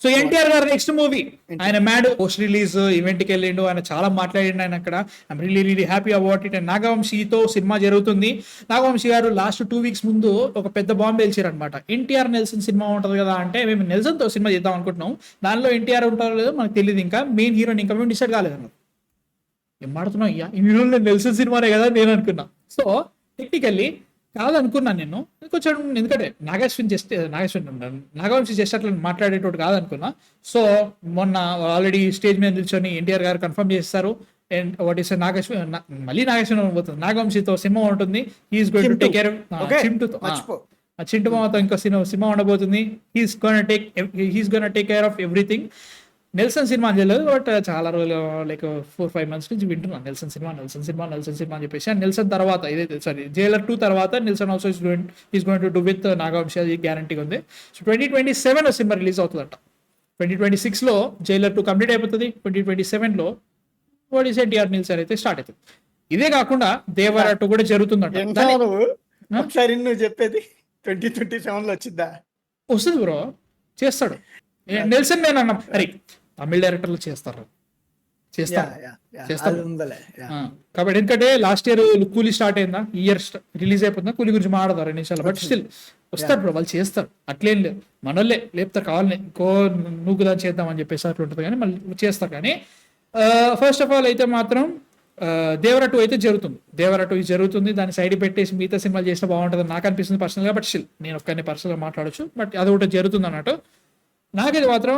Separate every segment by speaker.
Speaker 1: So NTR గారు next movie ఆయన mad post release event కి వెళ్ళిండు, ఆయన చాలా మాట్లాడిండు ఆయన అక్కడ. I'm really really happy about it. And నాగవంశీతో సినిమా జరుగుతుంది. నాగవంశీ గారు లాస్ట్ 2 weeks ముందు ఒక పెద్ద బాంబు పేల్చారు అనమాట. ఎన్టీఆర్ నెల్సన్ సినిమా ఉంటుంది కదా అంటే, మేము నెల్సన్ తో సినిమా చేద్దాం అనుకుంటున్నాం, దానిలో ఎన్టీఆర్ ఉంటారో లేదో మనకు తెలియదు, ఇంకా మెయిన్ హీరోని ఇంకా మేము డిసైడ్ కాలేదన్నారు. ఏం మాడుతున్నాం అయ్యా, ఈ హీరోలో నెల్సన్ సినిమానే కదా నేను అనుకున్నా. సో టెక్నికల్లీ కాదనుకున్నాను నేను కొంచెం, ఎందుకంటే నాగవంశీ జస్ట్ అట్లా మాట్లాడేటోడు కాదనుకున్నా. సో మొన్న ఆల్రెడీ స్టేజ్ మీద నిల్చొని ఎన్టీఆర్ గారు కన్ఫర్మ్ చేస్తారు. అండ్ వాట్ ఈస్ మళ్ళీ నాగేశ్వరం పోతుంది, నాగవంశీతో సినిమా ఉంటుంది. He's going to take care Chintu మామతో ఇంకో సినిమా ఉండబోతుంది. He's gonna take care of everything. Nelson సినిమా అని తెలియదు, బట్ చాలా రోజులు లైక్ 4-5 months నుంచి వింటున్నాను నెల్సన్ సినిమా అని చెప్పేసి. అండ్ నెల్సన్ తర్వాత ఇదైతే సారీ జైలర్ 2 తర్వాత Nelson also is going to do with Nagavamsi, అది గ్యారంటీగా ఉంది. సో 2027 సినిమా రిలీజ్ అవుతుందంట. 2026లో జైలర్ 2 కంప్లీట్ అయిపోతుంది. 2027లో వాట్ ఈస్ ఎన్టీఆర్ నెల్సన్ అయితే స్టార్ట్ అవుతుంది. ఇదే కాకుండా దేవరా 2 కూడా జరుగుతుందంట.
Speaker 2: ఒకసారి నువ్వు చెప్పేది 2027లో వచ్చిందా?
Speaker 1: వస్తుంది బ్రో, చేస్తాడు నెల్సన్. నేను అన్నా అరే తమిళ డైరెక్టర్లు చేస్తారు. కాబట్టి ఎందుకంటే లాస్ట్ ఇయర్ కూలీ స్టార్ట్ అయిందా, ఈ ఇయర్ రిలీజ్ అయిపోతుందా, కూలీ గురించి మాట్లాడతారు 2 నిమిషాలు. బట్ స్టిల్ వస్తారు బ్రో, వాళ్ళు చేస్తారు. అట్లేం లేదు, మనోళ్ళే లేపుతారు కావాలని, ఇంకో నువ్వు దాన్ని చేద్దాం అని చెప్పేసి అట్లా ఉంటుంది, కానీ మళ్ళీ చేస్తారు. కానీ ఫస్ట్ ఆఫ్ ఆల్ అయితే మాత్రం దేవరా 2 అయితే జరుగుతుంది. దాన్ని సైడ్ పెట్టేసి మిగతా సినిమాలు చేస్తే బాగుంటుంది నాకు అనిపిస్తుంది పర్సనల్గా. బట్ స్టిల్ నేను ఒక్కరిని పర్సనల్గా మాట్లాడచ్చు, బట్ అది ఒకటి జరుగుతుంది అన్నట్టు. నాకైతే మాత్రం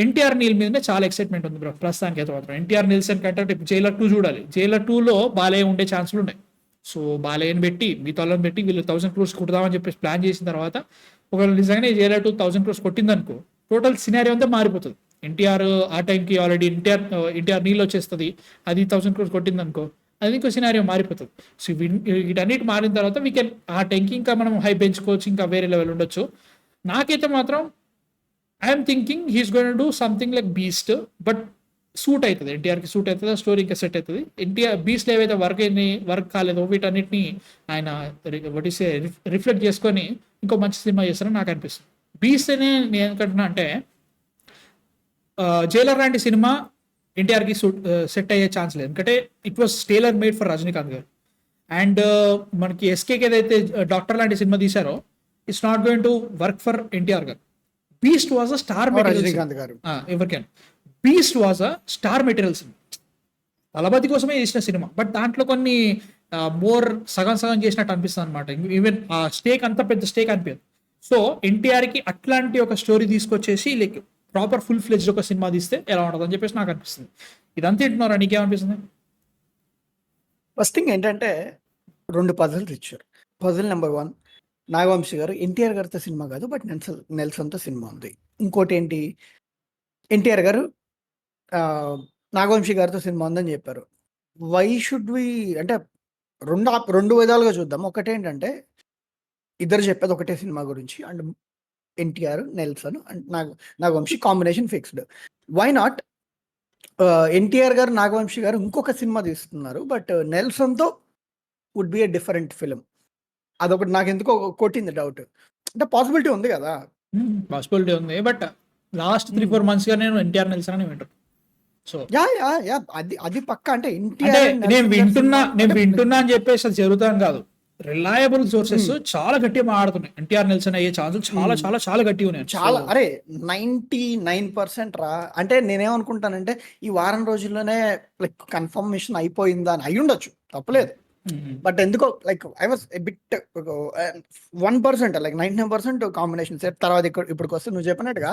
Speaker 1: ఎన్టీఆర్ నీల్ మీదనే చాలా ఎక్సైట్మెంట్ ఉంది బ్రో ప్రస్తుతానికి అయితే మాత్రం. ఎన్టీఆర్ నిల్సన్ కంటే జైలర్ 2 చూడాలి. జైలర్ 2లో బాలయ్య ఉండే ఛాన్సులు ఉన్నాయి. సో బాలయ్యని పెట్టి మిగతాలను పెట్టి వీళ్ళు 1000 crores కొడదామని చెప్పేసి ప్లాన్ చేసిన తర్వాత ఒకవేళ నిజంగానే జైలర్ 2 1000 crores కొట్టిందనుకో, టోటల్ సినారియో అంతా మారిపోతుంది. ఎన్టీఆర్ ఆ టైంకి ఆల్రెడీ ఎన్టీఆర్ నీళ్ళు వచ్చేస్తుంది, అది 1000 crores కొట్టిందనుకో, అది ఇంకో సినారియో మారిపోతుంది. సో వీటన్నిటి మారిన తర్వాత వీ కెన్ ఆ టైంకి ఇంకా మనం హై పెంచుకోవచ్చు, ఇంకా వేరే లెవెల్ ఉండొచ్చు. నాకైతే మాత్రం I'm thinking he's going to do something like beast, but suit అవుతుంది ఎన్టీఆర్కి, సూట్ అవుతుంది, స్టోరీ ఇంకా సెట్ అవుతుంది. ఎన్టీఆర్ బీస్ట్లో ఏవైతే వర్క్ కాలేదో వీటన్నిటిని ఆయన రిఫ్లెక్ట్ చేసుకొని ఇంకో మంచి సినిమా చేస్తారని నాకు అనిపిస్తుంది. బీస్ట్ అనే నేను ఎందుకంటున్నా అంటే, జైలర్ లాంటి సినిమా ఎన్టీఆర్కి సెట్ అయ్యే ఛాన్స్ లేదు, ఎందుకంటే it was tailor made for Rajinikanth గారు. అండ్ మనకి ఎస్కేకి ఏదైతే డాక్టర్ లాంటి సినిమా తీశారో, it's not going to work for NTR గారు. Beast was a star material, ఎవరికైనా Beast was a star material సినిమా, తలపతి కోసమే చేసిన సినిమా. బట్ దాంట్లో కొన్ని మోర్ సగం చేసినట్టు అనిపిస్తుంది అనమాట. ఈవెన్ ఆ స్టేక్ అంత పెద్ద స్టేక్ అనిపించదు. సో ఎన్టీఆర్కి అట్లాంటి ఒక స్టోరీ తీసుకొచ్చేసి లైక్ ప్రాపర్ ఫుల్ ఫ్లెడ్జ్డ్ ఒక సినిమా తీస్తే ఎలా ఉంటుంది అని చెప్పేసి నాకు అనిపిస్తుంది. ఇదంతా తింటున్నారా, నీకేమనిపిస్తుంది?
Speaker 2: ఫస్ట్ థింగ్ ఏంటంటే 2 పజల్స్ ఇచ్చారు. పజల్ నెంబర్ 1, నాగవంశీ గారు ఎన్టీఆర్ గారితో సినిమా కాదు, బట్ నెల్సన్తో సినిమా ఉంది. ఇంకోటి ఏంటి, ఎన్టీఆర్ గారు నాగవంశీ గారితో సినిమా ఉందని చెప్పారు. వై షుడ్ వి అంటే రెండు విధాలుగా చూద్దాం. ఒకటేంటంటే ఇద్దరు చెప్పేది ఒకటే సినిమా గురించి, and NTR Nelson and Nagavamsi combination fixed. Why not NTR గారు నాగవంశీ గారు ఇంకొక సినిమా తీస్తున్నారు, బట్ నెల్సన్తో would be a different film. అదొకటి నాకు ఎందుకో కొట్టింది డౌట్. అంటే పాసిబిలిటీ ఉంది కదా,
Speaker 1: పాసిబిలిటీ ఉంది, బట్ లాస్ట్ 3-4 months గా నేను ఎన్టీఆర్ నెల్సన్ అని వింటాను. సో
Speaker 2: అది పక్క. అంటే
Speaker 1: నేను వింటున్నా అని చెప్పేసి అది జరుగుతాను కాదు, రిలయబుల్ సోర్సెస్ చాలా గట్టిగా మాట్లాడుతున్నాయి. ఎన్టీఆర్ నెల్సన్ అయ్యే ఛాన్సులు చాలా చాలా చాలా గట్టిగా ఉన్నాయి.
Speaker 2: చాలా అరే 99% రా. అంటే నేనేమనుకుంటానంటే ఈ వారం రోజుల్లోనే లైక్ కన్ఫర్మేషన్ అయిపోయిందా అని అయి ఉండొచ్చు, తప్పలేదు. బట్ ఎందుకో like I was bit 1% like 99% combination set. తర్వాత ఇప్పటికి వస్తే నువ్వు చెప్పినట్టుగా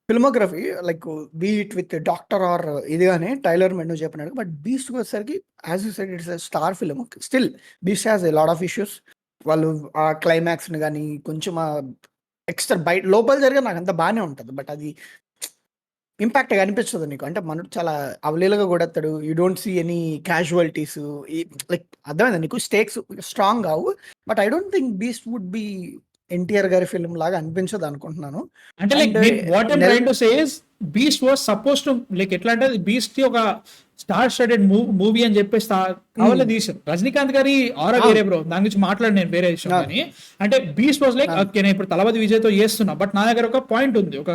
Speaker 2: filmography like beat with Doctor or ఇది కానీ టైలర్ మేడ్ నువ్వు చెప్పినట్టుగా. బట్ బీస్ట్కి వచ్చేసరికి as you said it's star film. Still Beast has a lot of issues. వాళ్ళు ఆ క్లైమాక్స్ని కానీ కొంచెం ఎక్స్ట్రా బయట లోపల జరిగే నాకు అంత బాగానే ఉంటుంది, బట్ అది ఇంపాక్ట్ అనిపిస్తుంది నీకు. అంటే మనకు చాలా అవలీలుగా కొడతాడు, you don't see any casualties, like అర్థమైందా నీకు, స్టేక్స్ స్ట్రాంగ్ కావు. But I don't think Beast would be NTR గారి ఫిల్మ్ లాగా అనిపించదు అనుకుంటున్నాను.
Speaker 1: అంటే like what I'm trying to say is Beast was supposed to like ఎట్లా అంటే బీస్ట్ ఒక స్టార్ స్టడెడ్ మూవీ అని చెప్పేసి కావాలే తీసారు. రజనీకాంత్ గారి ఆరా వేరే బ్రో, దాని గురించి మాట్లాడి నేను వేరే విషయం. కానీ అంటే బీస్ట్ వాజ్ లైక్ ఓకే నేను ఇప్పుడు తలపతి విజయ్తో చేస్తున్నా, బట్ నా దగ్గర ఒక పాయింట్ ఉంది, ఒక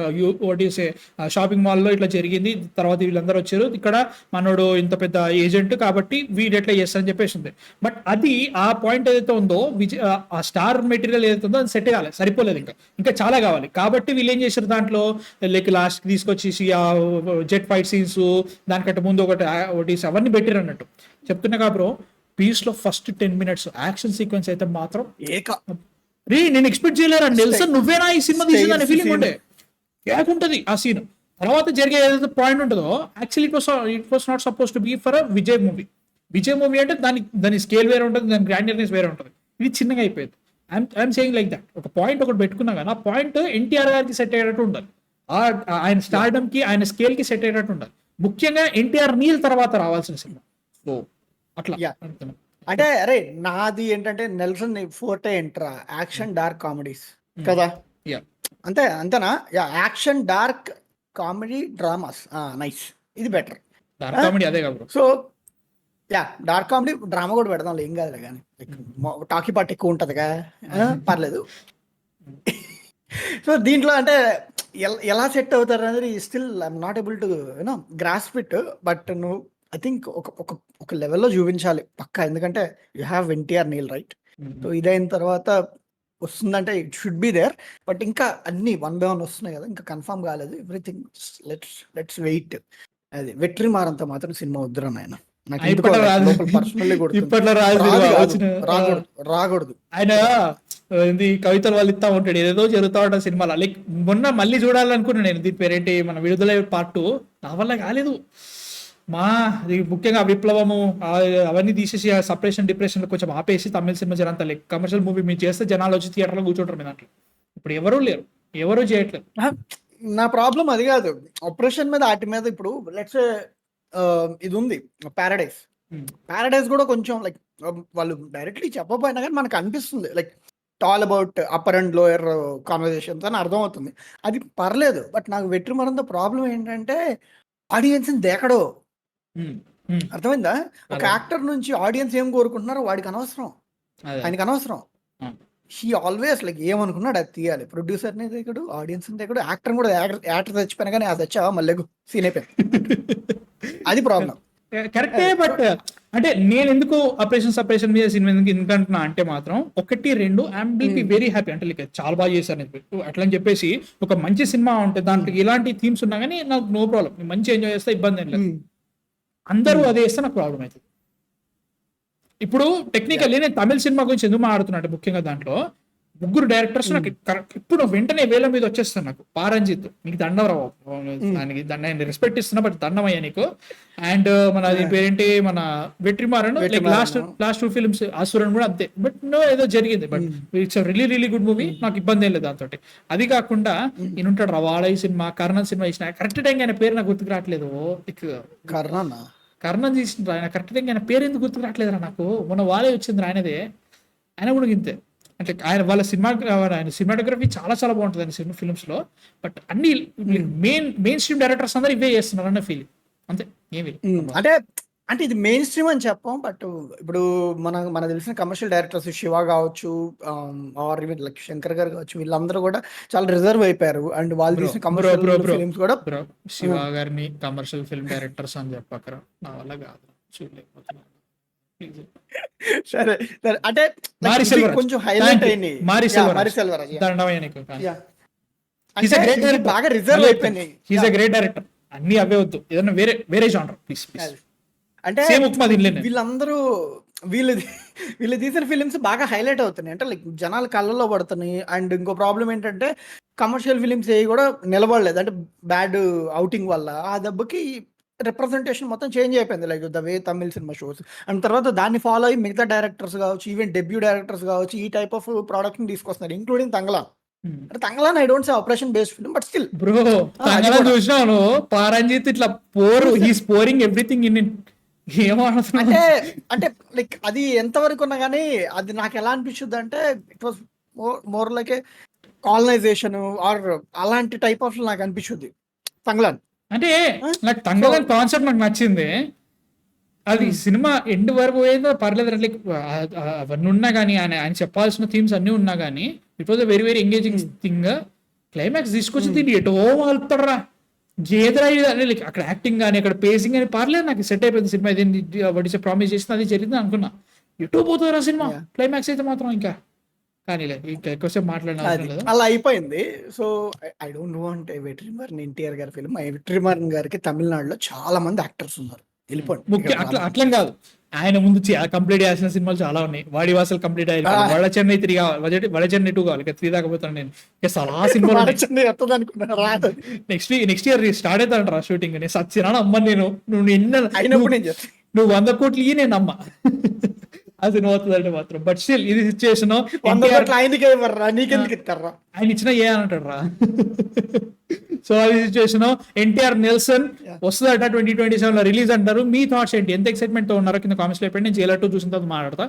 Speaker 1: షాపింగ్ మాల్ లో ఇట్లా జరిగింది, తర్వాత వీళ్ళందరూ వచ్చారు, ఇక్కడ మనోడు ఇంత పెద్ద ఏజెంట్ కాబట్టి వీడు ఎట్లా చేస్తారని చెప్పేసి ఉంది. బట్ అది ఆ పాయింట్ ఏదైతే ఉందో ఆ స్టార్ మెటీరియల్ ఏదైతే ఉందో అది సెట్ కాలేదు, సరిపోలేదు, ఇంకా చాలా కావాలి. కాబట్టి వీళ్ళు ఏం చేశారు దాంట్లో లైక్ లాస్ట్ తీసుకొచ్చేసి ఆ జెట్ ఫైట్ సీన్స్, దానికంటే ముందు ఒకటి అవన్నీ పెట్టారు అన్నట్టు చెప్తున్నా కా బ్రో. పీస్ లో ఫస్ట్ 10 minutes యాక్షన్ సీక్వెన్స్ అయితే మాత్రం నేను ఎక్స్పెక్ట్ చేయలేరా, నెల్సన్ నువ్వేనా ఈ సినిమా తీసిందనే ఫీలింగ్ ఉండే ఏకుంటది ఆ సీన్. తర్వాత జరిగే ఏదైతే పాయింట్ ఉంటుందో actually it was not supposed to be for Vijay movie అంటే దాని స్కేల్ వేరే ఉంటుంది, దాని గ్రాండియర్నెస్ వేరే ఉంటుంది. ఇది చిన్నగా అయిపోయింది. I'm saying like that. ఒక పాయింట్ ఒకటి పెట్టుకున్నా కానీ ఆ పాయింట్ ఎన్టీఆర్ గారికి సెట్ అయ్యేటట్టు ఉండాలి, ఆయన స్టార్డమ్ కి ఆయన స్కేల్ కి సెట్ అయ్యేటట్టు ఉండాలి. ముఖ్యంగా ఎన్టీఆర్ నీల్ తర్వాత రావాల్సిన సినిమా. సో అట్లా
Speaker 2: అంటే అరే నాది ఏంటంటే నెల్సన్ ఫోర్టే ఎంట్రా యాక్షన్ డార్క్ కామెడీస్ కదా, అంతేనా? Action dark comedy dramas nice, ఇది బెటర్.
Speaker 1: అదే కదా.
Speaker 2: సో డార్క్ కామెడీ డ్రామా కూడా పెడదాం, ఏం కాదులే కానీ టాకీ పార్ట్ ఎక్కువ ఉంటుందిగా, పర్లేదు. సో దీంట్లో అంటే ఎలా సెట్ అవుతారు అనేది still I'm not able to you know grasp it. But నువ్వు ఐ థింక్ ఒక లెవెల్లో చూపించాలి పక్కా, ఎందుకంటే you have NTR Neel right. So ఇదైన తర్వాత వస్తుందంటే it should be there. But ఇంకా అన్ని 1 by 1 వస్తున్నాయి కదా, ఇంకా కన్ఫర్మ్ కాలేదు ఎవ్రీథింగ్. Let's wait. అది వెట్రిమారంత మాత్రం సినిమా వద్దురా నాయన, రాకూడదు.
Speaker 1: ఆయన కవితలు వాళ్ళు ఇస్తా ఉంటాడు, ఏదో జరుగుతా ఉంటాడు సినిమాలో. లైక్ మొన్న మళ్ళీ చూడాలనుకున్నా నేను, దీని పేరేంటి మన విడుదల పార్ట్ 2, నా వల్ల కాలేదు. అది ముఖ్యంగా విప్లవము అవన్నీ తీసేసి ఆ సపరేషన్ డిప్రెషన్ కొంచెం ఆపేసి తమిళ సినిమా జనంతా లైక్ కమర్షియల్ మూవీ మీరు చేస్తే జనాలు వచ్చి థియేటర్లో కూర్చుంటారు. మీ దాంట్లో ఇప్పుడు ఎవరూ లేరు, ఎవరూ చేయట్లేదు.
Speaker 2: నా ప్రాబ్లం అది కాదు, ఆపరేషన్ మీద వాటి మీద. ఇప్పుడు లెట్స్ ఇది ఉంది ప్యారడైస్ కూడా కొంచెం లైక్ వాళ్ళు డైరెక్ట్లీ చెప్పకపోయినా కానీ మనకు అనిపిస్తుంది like all about upper and lower conversations అని అర్థం అవుతుంది, అది పర్లేదు. బట్ నాకు వెట్రిమారంతో ప్రాబ్లం ఏంటంటే ఆడియన్స్ దేకడో, అర్థమైందా? ఒక యాక్టర్ నుంచి ఆడియన్స్ ఏం కోరుకుంటున్నారో వాడికి అనవసరం, ఆయనకి అనవసరం. హీ ఆల్వేస్ లైక్ ఏమనుకున్నాడు అది తీయాలి. ప్రొడ్యూసర్ని దగ్గడు, ఆడియన్స్ దగ్గడు, యాక్టర్ కూడా యాక్టర్ తెచ్చిపోయినా కానీ అది తెచ్చావా మళ్ళీ సీన్ అయిపోయింది, అది ప్రాబ్లం.
Speaker 1: కరెక్టే. బట్ అంటే నేను ఎందుకు సపరేషన్ మీద సినిమా ఎందుకంటున్నా అంటే మాత్రం 1, 2 ఐఎమ్ బి వెరీ హ్యాపీ. అంటే లైక్ చాలా బాగా చేశాను అట్లా అని చెప్పేసి ఒక మంచి సినిమా ఉంటే దాంట్లో ఇలాంటి థీమ్స్ ఉన్నా కానీ నాకు నో ప్రాబ్లం, మంచి ఎంజాయ్ చేస్తే ఇబ్బంది ఏం లేదు. అందరూ అదే చేస్తే నాకు ప్రాబ్లం అవుతుంది. ఇప్పుడు టెక్నికల్లీ నేను తమిళ సినిమా గురించి ఎందుకు మాట్లాడుతున్నా అంటే ముఖ్యంగా దాంట్లో 3 డైరెక్టర్స్ నాకు ఇప్పుడు వెంటనే వేల మీద వచ్చేస్తాను. నాకు పారంజిత్, నీకు దండం రావు, దానికి నేను రెస్పెక్ట్ ఇస్తున్నా బట్ దండం అయ్యా నీకు. అండ్ మన పేరేంటి మన Vetrimaaran, like last 2 films Asuran కూడా అంతే. బట్ ఏదో జరిగింది, but it's really good movie, నాకు ఇబ్బంది ఏం లేదు దాంతో. అది కాకుండా ఈయన ఉంటాడు రవాళయ్య సినిమా, కర్ణన్ సినిమా ఇచ్చిన కరెక్ట్ టైం ఆయన పేరు నాకు గుర్తుకు రావట్లేదు. కర్ణన్ తీసిన ఆయన కరెక్ట్ టైం ఆయన పేరు ఎందుకు గుర్తుకు రావట్లేదురా నాకు. మొన్న వాళ్ళే వచ్చింది ఆయనదే, ఆయన కూడా ఇంతే. అంటే వాళ్ళ సినిమాటోగ్రఫీ చాలా బాగుంటుంది ఆయన ఫిల్మ్స్ లో. బట్ అన్ని మెయిన్ స్ట్రీమ్ డైరెక్టర్స్ అందరూ ఇవే చేస్తున్నారు అన్న ఫీలింగ్ అంతే. ఏమి
Speaker 2: అంటే ఇది మెయిన్ స్ట్రీమ్ అని చెప్పాం. బట్ ఇప్పుడు మనకు తెలిసిన కమర్షియల్ డైరెక్టర్స్ శివ కావచ్చు, ఆర్ లైక్ శంకర్ గారు కావచ్చు, వీళ్ళందరూ కూడా చాలా రిజర్వ్ అయిపోయారు. అండ్ వాళ్ళు తీసిన కమర్షియల్ ఫిల్మ్స్ కూడా
Speaker 1: శివ గారిని కమర్షియల్ ఫిల్మ్ డైరెక్టర్స్ అని చెప్పకరా, నా వల్ల కాదు, చూడలేకపోతున్నా.
Speaker 2: సరే అంటే కొంచెం హైలైట్ అయింది బాగా రిజర్వ్ అయిపోయినాయి.
Speaker 1: హీస్ ఎ గ్రేట్ డైరెక్టర్, అన్ని అవే వద్దు, ఏదైనా వేరే జానర్ ప్లీజ్.
Speaker 2: అంటే వీళ్ళందరూ వీళ్ళు తీసిన ఫిలిమ్స్ బాగా హైలైట్ అవుతున్నాయి, అంటే లైక్ జనాల కళ్ళల్లో పడుతున్నాయి. అండ్ ఇంకో ప్రాబ్లం ఏంటంటే కమర్షియల్ ఫిలిమ్స్ ఏవి కూడా నిలబడలేదు, అంటే బ్యాడ్ అవుటింగ్ వల్ల. ఆ దెబ్బకి రిప్రజెంటేషన్ మొత్తం చేంజ్ అయిపోయింది, like the way Tamil cinema shows. And తర్వాత దాన్ని ఫాలో అయ్యి మిగతా డైరెక్టర్స్ కావచ్చు, ఈవెన్ డెబ్యూ డైరెక్టర్స్ కావచ్చు, ఈ టైప్ ఆఫ్ ప్రోడక్ట్ ని తీసుకొస్తున్నారు, ఇంక్లూడింగ్ తంగలాన్. అంటే Thangalaan I don't say operation based film, but still
Speaker 1: bro Thangalaan చూసినాను. పారంజిత్ ఇట్లా హీస్ పోరింగ్ ఎవ్రీథింగ్ ఇన్
Speaker 2: అంటే లైక్ అది ఎంతవరకు ఉన్నా కానీ అది నాకు ఎలా అనిపిస్తుంది అంటే it was more like a colonization or అలాంటి టైప్ ఆఫ్ నాకు అనిపిస్తుంది తంగలాన్.
Speaker 1: అంటే నాకు తంగలాన్ కాన్సెప్ట్ నాకు నచ్చింది, అది సినిమా ఎండ్ వరకు పోయేదో పర్లేదు లైక్ అవన్నీ ఉన్నా కానీ ఆయన చెప్పాల్సిన థీమ్స్ అన్ని ఉన్నా కానీ it was a very very engaging thing. Climax తీసుకొచ్చి దీన్ని ఎటో కలుపుతాడరా గేదరా లైక్ అక్కడ యాక్టింగ్ కానీ అక్కడ పేసింగ్ కానీ పర్లేదు నాకు సెట్ అయిపోయింది సినిమా. ఇది వడిసే ప్రామిస్ చేసిన అది జరిగింది అనుకున్నా. ఎటో పోతుందిరా సినిమా క్లైమాక్స్ అయితే మాత్రం ఇంకా కానీ లేదు ఇంకా ఎక్కువసేపు మాట్లాడిన అవసరం లేదు.
Speaker 2: అలా అయిపోయింది. సో ఐ డోంట్ నో అంటే వెట్రిమారన్ ఎన్టీఆర్ గారి ఫిల్మ్. వెట్రిమారన్ గారికి తమిళనాడులో చాలా మంది యాక్టర్స్ ఉన్నారు. వెళ్ళిపోండి
Speaker 1: ముఖ్య అట్లా కాదు, ఆయన ముందు కంప్లీట్ చేయాల్సిన సినిమాలు చాలా ఉన్నాయి. వాడి వాసలు కంప్లీట్ అయ్యి వడ చెన్నై 3 కావాలి, వడ చెన్నై 2 కావాలి, 3 దాకా పోతాను నేను. చాలా సినిమాలు నెక్స్ట్ ఇయర్ స్టార్ట్ అవుతాను రా షూటింగ్. నేను సచ్చినా అమ్మ నేను నువ్వు 100 కోట్లు ఇయ్యి నేను అమ్మ ఆ సినిమా అవుతుందంటే మాత్రం. బట్ స్టిల్ ఇది సిచ్యువేషన్ ఆయన ఇచ్చిన ఏ అంటాడు రా. సో అది సిచ్యువేషన్. ఎన్టీఆర్ నెల్సన్ వస్తుందట 2027 లో రిలీజ్ అంటారు. మీ థాట్స్ ఏంటి? ఎంత ఎక్సైట్మెంట్ తో ఉన్నారో కింద కామెంట్స్ లో చెప్పండి. నేను జైలర్ 2 చూసిన తర్వాత మాట్లాడతా.